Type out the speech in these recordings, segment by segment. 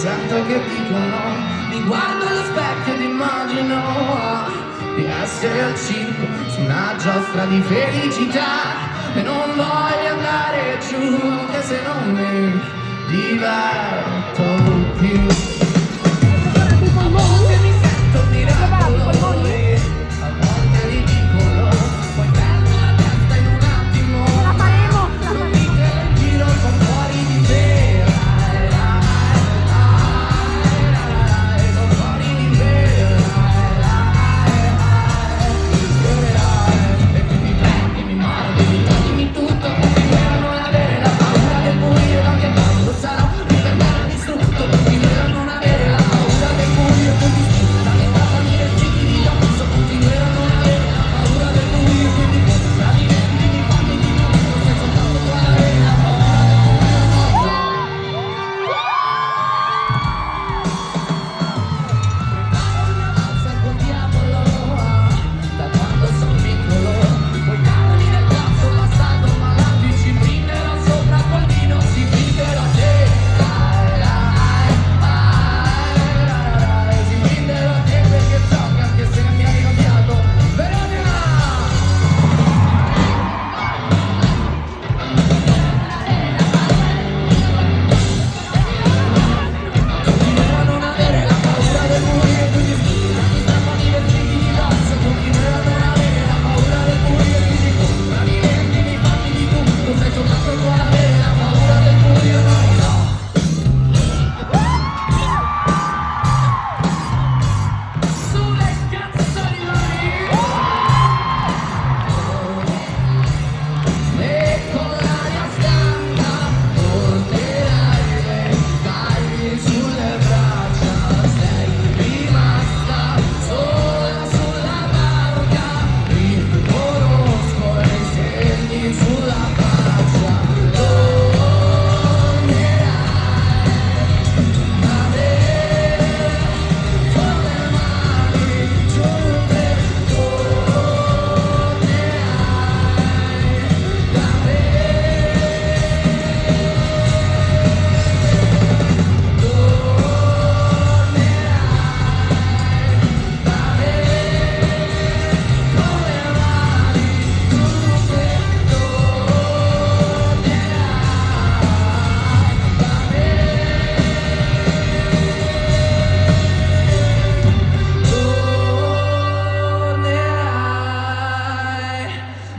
sento che dicono, mi guardo allo specchio ed immagino di essere al circo su una giostra di felicità e non voglio andare giù anche se non mi diverto più. A volte mi sento un miracolo e a volte ridicolo, poi perdo la testa in un attimo, non mi giro con fuori di te.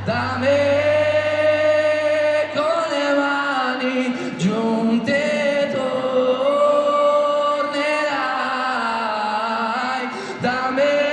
Da me con le mani giunte tornerai da me.